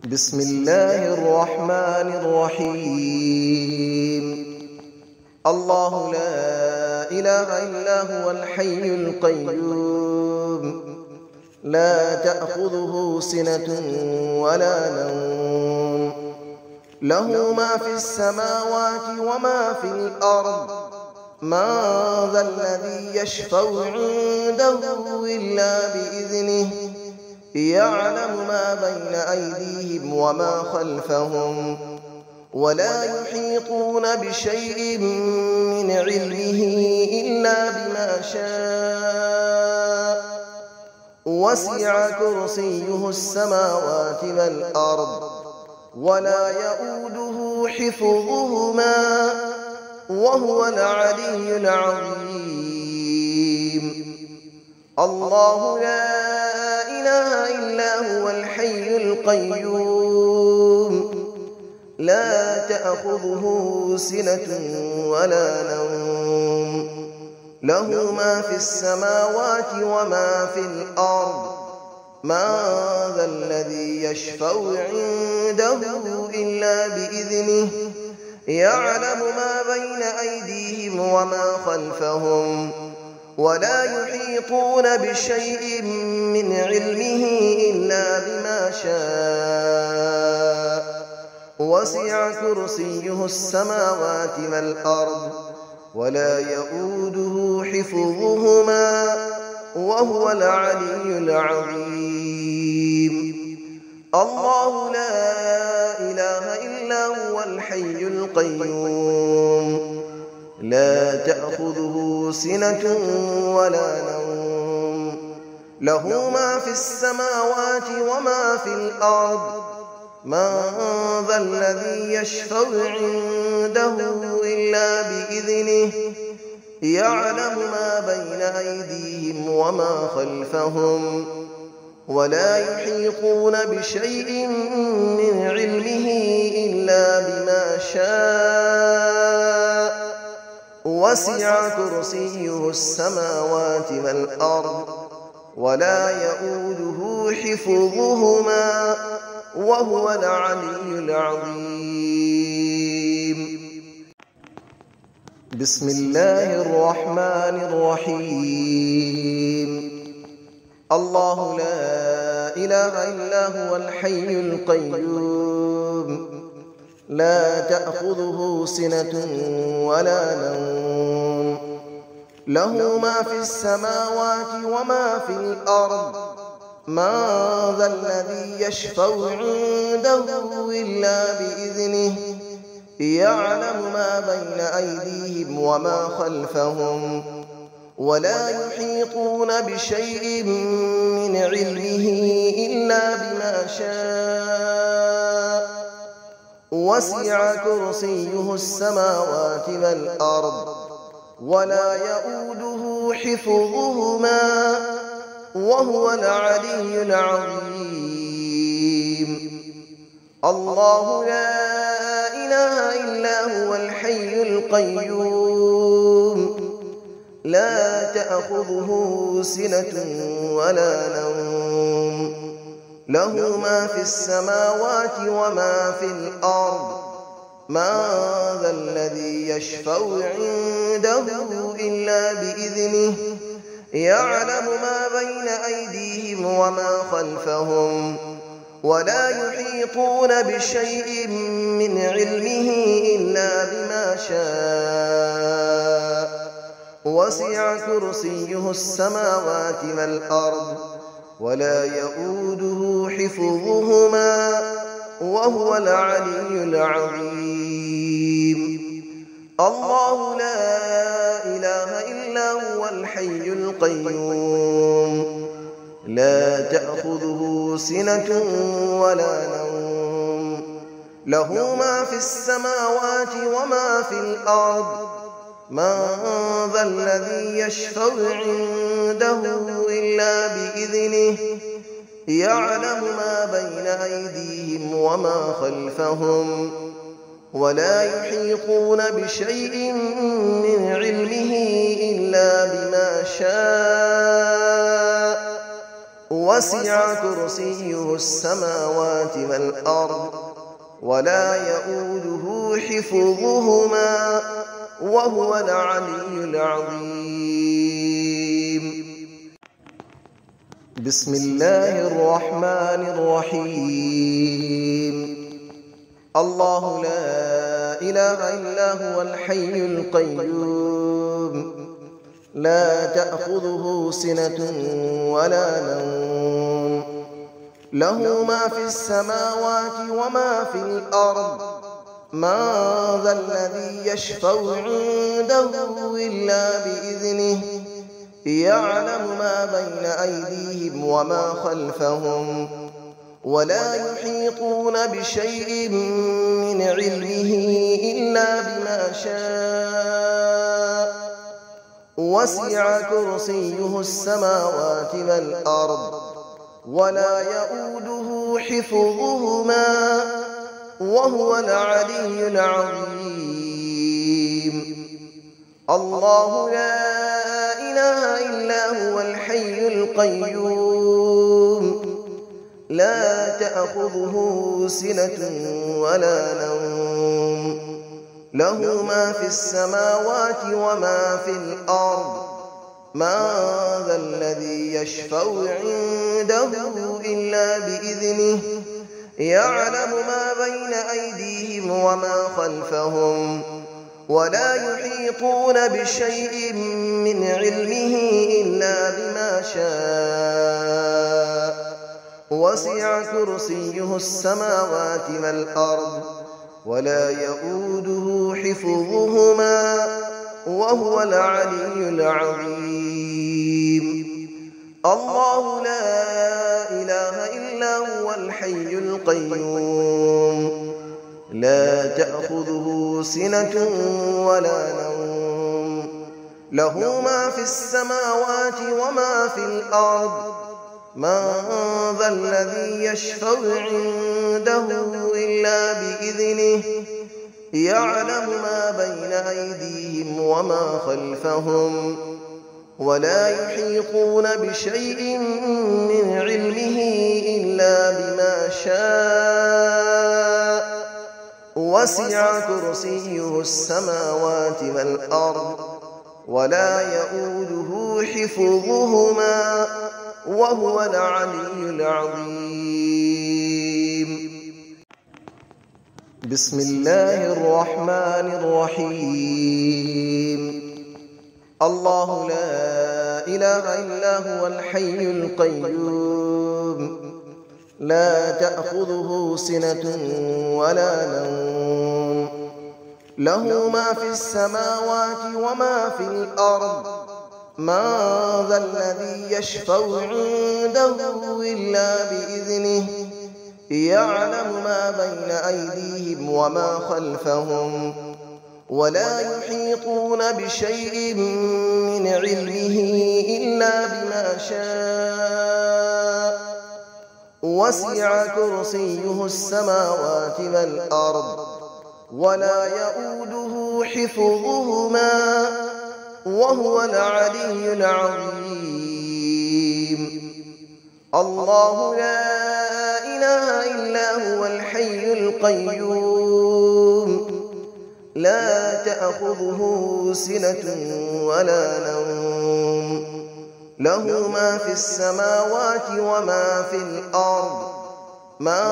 بسم الله الرحمن الرحيم. الله لا إله إلا هو الحي القيوم لا تأخذه سنة ولا نوم له ما في السماوات وما في الأرض من ذا الذي يشفع عنده إلا بإذنه يعلم ما بين أيديهم وما خلفهم ولا يحيطون بشيء من علمه إلا بما شاء وسع كرسيه السماوات والأرض ولا يؤوده حفظهما وهو العلي العظيم. الله لا إله إلا هو الحي القيوم لا تأخذه سنة ولا نوم له ما في السماوات وما في الأرض من ذا الذي يشفع عنده إلا بإذنه يعلم ما بين أيديهم وما خلفهم ولا يحيطون بشيء من علمه إلا بما شاء وسع كرسيه السماوات والأرض ولا يؤوده حفظهما وهو العلي العظيم. الله لا إله إلا هو الحي القيوم لا تأخذه سنة ولا نوم له ما في السماوات وما في الأرض من ذا الذي يشفع عنده إلا بإذنه يعلم ما بين أيديهم وما خلفهم ولا يحيطون بشيء من علمه إلا بما شاء وسع كرسيه السماوات والأرض ولا يؤوده حفظهما وهو العلي العظيم. بسم الله الرحمن الرحيم. الله لا إله إلا هو الحي القيوم لا تأخذه سنة ولا نوم له ما في السماوات وما في الأرض من ذا الذي يشفع عنده إلا بإذنه يعلم ما بين أيديهم وما خلفهم ولا يحيطون بشيء من علمه إلا بما شاء وسع كرسيه السماوات والأرض ولا يؤوده حفظهما وهو العلي العظيم. الله لا إله إلا هو الحي القيوم لا تأخذه سنة ولا نوم له ما في السماوات وما في الأرض من ذا الذي يشفع عنده إلا بإذنه يعلم ما بين أيديهم وما خلفهم ولا يحيطون بشيء من علمه إلا بما شاء وسع كرسيه السماوات والأرض ولا يؤوده حفظهما وهو العلي العظيم. الله لا إله إلا هو الحي القيوم لا تأخذه سنة ولا نوم له ما في السماوات وما في الأرض من ذا الذي يشفع عنده إلا بإذنه يعلم ما بين أيديهم وما خلفهم ولا يحيطون بشيء من علمه إلا بما شاء وسع كرسيه السماوات والأرض ولا يؤوده حفظهما وهو العلي العظيم. بسم الله الرحمن الرحيم. الله لا إله إلا هو الحي القيوم لا تأخذه سنة ولا نوم له ما في السماوات وما في الأرض من ذا الذي يشفع عنده إلا بإذنه يعلم ما بين أيديهم وما خلفهم ولا يحيطون بشيء من علمه إلا بما شاء وسع كرسيه السماوات والأرض ولا يؤوده حفظهما وهو العلي العظيم. الله لا إله إلا هو الحي القيوم لا تأخذه سنة ولا نوم له ما في السماوات وما في الأرض من ذا الذي يشفع عنده إلا بإذنه يعلم ما بين أيديهم وما خلفهم ولا يحيطون بشيء من علمه إلا بما شاء وسع كرسيه السماوات والأرض ولا يؤوده حفظهما وهو العلي العظيم. الله لا إله إلا هو الحي القيوم لا تأخذه سنة ولا نوم له ما في السماوات وما في الأرض من ذا الذي يشفع عنده إلا بإذنه يعلم ما بين أيديهم وما خلفهم ولا يحيطون بشيء من علمه إلا بما شاء وسع كرسيه السماوات والأرض ولا يؤوده حفظهما وهو العلي العظيم. بسم الله الرحمن الرحيم. الله لا إله إلا هو الحي القيوم لا تأخذه سنة ولا نوم له ما في السماوات وما في الأرض من ذا الذي يشفع عنده إلا بإذنه يعلم ما بين أيديهم وما خلفهم ولا يحيطون بشيء من علمه إلا بما شاء وسع كرسيه السماوات والأرض ولا يؤوده حفظهما وهو العلي العظيم. الله لا إله إلا هو الحي القيوم لا تأخذه سنة ولا نوم له ما في السماوات وما في الأرض من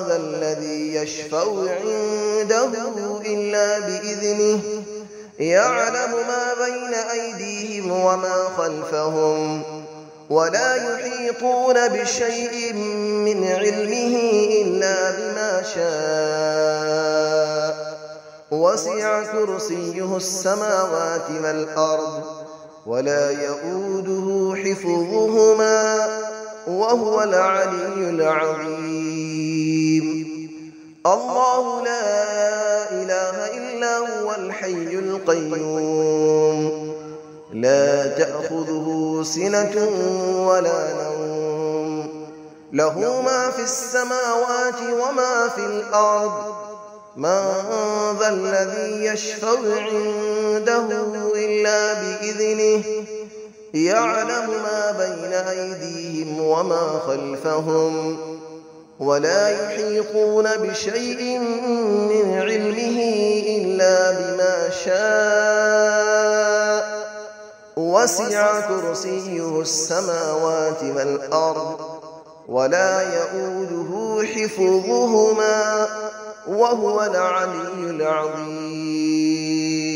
ذا الذي يشفع عنده إلا بإذنه يعلم ما بين أيديهم وما خلفهم ولا يحيطون بشيء من علمه إلا بما شاء وسع كرسيه السماوات والأرض ولا يؤوده حفظهما وهو العلي العظيم. الله لا إله إلا هو الحي القيوم لا تأخذه سنة ولا نوم له ما في السماوات وما في الأرض من ذا الذي يشفع عنده إلا بإذنه يعلم ما بين أيديهم وما خلفهم ولا يحيطون بشيء من علمه إلا بما شاء وسع كرسيه السماوات والأرض ولا يئوده حفظهما وهو العلي العظيم